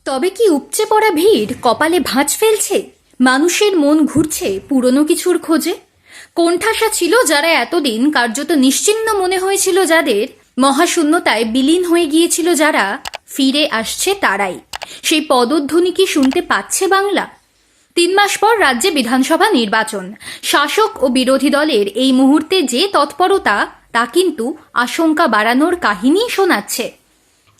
তবে কি উপচে পড়া ভিড় কপালে ভাঁজ ফেলছে? মানুষের মন ঘুরছে পুরনো কিছুর খোঁজে। কোণঠাসা ছিল যারা এতদিন, কার্যত নিশ্চিহ্ন মনে হয়েছিল যাদের, মহাশূন্যতায় বিলীন হয়ে গিয়েছিল যারা, ফিরে আসছে তারাই। সেই পদধ্বনি কি শুনতে পাচ্ছে বাংলা? 3 মাস পর রাজ্যে বিধানসভা নির্বাচন। শাসক ও বিরোধী দলের এই মুহূর্তে যে তৎপরতা, তা কিন্তু আশঙ্কা বাড়ানোর কাহিনী শোনাচ্ছে।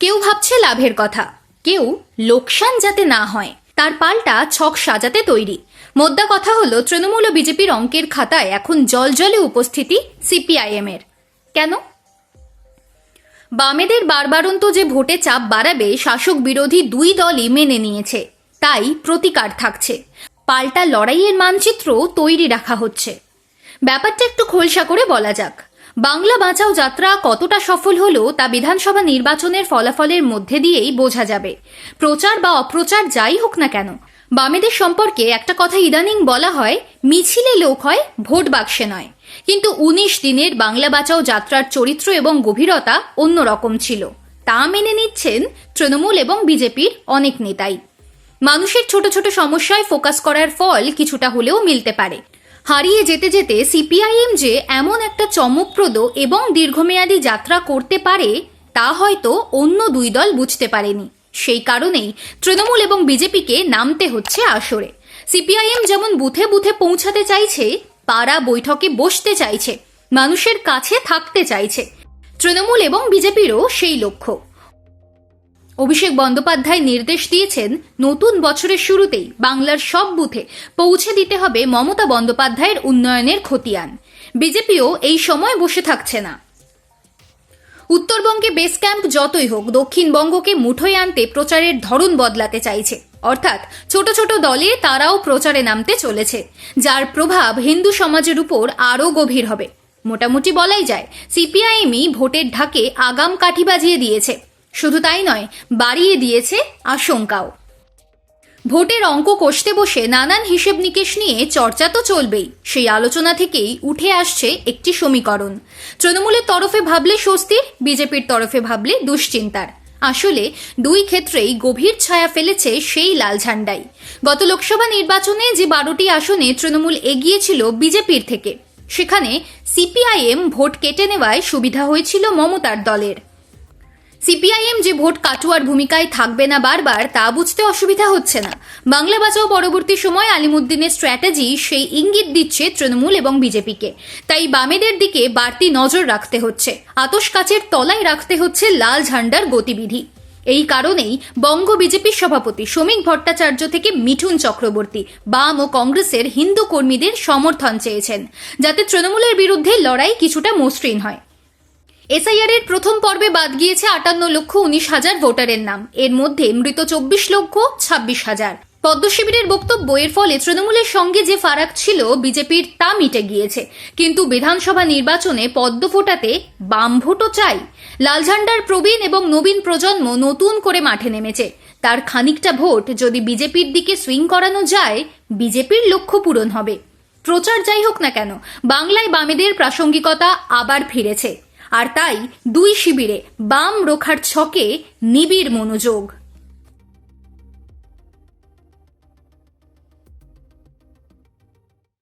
কেউ ভাবছে লাভের কথা, কেউ লোকসান যাতে না হয় তার পাল্টা ছক সাজাতে তৈরি। মোদ্দা কথা হলো, তৃণমূল ও বিজেপির অঙ্কের খাতায় এখন জলজলে উপস্থিতি সিপিআইএম এর। কেন? বামেদের বারবারন্ত যে ভোটে চাপ বাড়াবে শাসক বিরোধী দুই দলই মেনে নিয়েছে, তাই প্রতিকার থাকছে। পাল্টা লড়াইয়ের মানচিত্র তৈরি রাখা হচ্ছে। ব্যাপারটা একটু খোলসা করে বলা যাক। বাংলা বাঁচাও যাত্রা কতটা সফল হলো তা বিধানসভা নির্বাচনের ফলাফলের মধ্যে দিয়েই বোঝা যাবে। প্রচার বা অপ্রচার যাই হোক না কেন, বামেদের সম্পর্কে একটা কথা ইদানিং বলা হয়, মিছিলে লোক হয়, ভোট বাক্সে নয়। কিন্তু 19 দিনের বাংলা বাঁচাও যাত্রার চরিত্র এবং গভীরতা অন্যরকম ছিল। তা মেনে নিচ্ছেন তৃণমূল এবং বিজেপির অনেক নেতাই। মানুষের ছোট ছোট সমস্যায় ফোকাস করার ফল কিছুটা হলেও মিলতে পারে। হারিয়ে যেতে যেতে সিপিআইএম যে এমন একটা চমকপ্রদ এবং দীর্ঘমেয়াদী যাত্রা করতে পারে, তা হয়তো অন্য দুই দল বুঝতে পারেনি। সেই কারণেই তৃণমূল এবং বিজেপিকে নামতে হচ্ছে আসরে। সিপিআইএম যেমন বুথে বুথে পৌঁছাতে চাইছে, পাড়া বৈঠকে বসতে চাইছে, মানুষের কাছে থাকতে চাইছে, তৃণমূল এবং বিজেপিরও সেই লক্ষ্য। অভিষেক বন্দ্যোপাধ্যায় নির্দেশ দিয়েছেন, নতুন বছরের শুরুতেই বাংলার সব বুথে পৌঁছে দিতে হবে মমতা বন্দ্যোপাধ্যায়ের উন্নয়নের খতিয়ান। বিজেপিও এই সময় বসে থাকছে না। উত্তরবঙ্গে বেস ক্যাম্প যতই হোক, দক্ষিণবঙ্গকে মুঠোয় আনতে প্রচারের ধরন বদলাতে চাইছে। অর্থাৎ ছোট ছোট দলে তারাও প্রচারে নামতে চলেছে, যার প্রভাব হিন্দু সমাজের উপর আরও গভীর হবে। মোটামুটি বলাই যায়, সিপিআইএমই ভোটের ঢাকে আগাম কাঠি বাজিয়ে দিয়েছে। শুধু তাই নয়, বাড়িয়ে দিয়েছে আশঙ্কাও। ভোটের অঙ্ক কষতে বসে নানান হিসেব নিকেশ নিয়ে চর্চা তো চলবেই। সেই আলোচনা থেকেই উঠে আসছে একটি সমীকরণ। তৃণমূলের তরফে ভাবলে স্বস্তির, বিজেপির তরফে ভাবলে দুশ্চিন্তার। আসলে দুই ক্ষেত্রেই গভীর ছায়া ফেলেছে সেই লাল ঝান্ডাই। গত লোকসভা নির্বাচনে যে 12টি আসনে তৃণমূল এগিয়েছিল বিজেপির থেকে, সেখানে সিপিআইএম ভোট কেটে নেওয়ায় সুবিধা হয়েছিল মমতার দলের। সিপিআইএম যে ভোট কাটুয়ার ভূমিকায় থাকবে না বারবার, তা বুঝতে অসুবিধা হচ্ছে না। বাংলা বাঁচাও পরবর্তী সময় আলিমুদ্দিনের স্ট্র্যাটেজি সেই ইঙ্গিত দিচ্ছে তৃণমূল এবং বিজেপিকে। তাই বামেদের দিকে বাড়তি নজর রাখতে হচ্ছে, আতশ কাচের তলায় রাখতে হচ্ছে লাল ঝান্ডার গতিবিধি। এই কারণেই বঙ্গ বিজেপির সভাপতি শ্রমিক ভট্টাচার্য থেকে মিঠুন চক্রবর্তী বাম ও কংগ্রেসের হিন্দু কর্মীদের সমর্থন চেয়েছেন, যাতে তৃণমূলের বিরুদ্ধে লড়াই কিছুটা মসৃণ হয়। এসআইআর এর প্রথম পর্বে বাদ গিয়েছে 58,19,000 ভোটারের নাম। এর মধ্যে মৃত 24,26,000। পদ্ম শিবিরের বক্তব্য, এর ফলে তৃণমূলের সঙ্গে যে ফারাক ছিল বিজেপির, তা মিটে গিয়েছে। কিন্তু বিধানসভা নির্বাচনে পদ্ম ফোটাতে বাম ভোটও চাই। লাল ঝান্ডার প্রবীণ এবং নবীন প্রজন্ম নতুন করে মাঠে নেমেছে। তার খানিকটা ভোট যদি বিজেপির দিকে সুইং করানো যায়, বিজেপির লক্ষ্য পূরণ হবে। প্রচার যাই হোক না কেন, বাংলায় বামেদের প্রাসঙ্গিকতা আবার ফিরেছে। আর তাই দুই শিবিরে বাম রোখার ছকে নিবিড় মনোযোগ।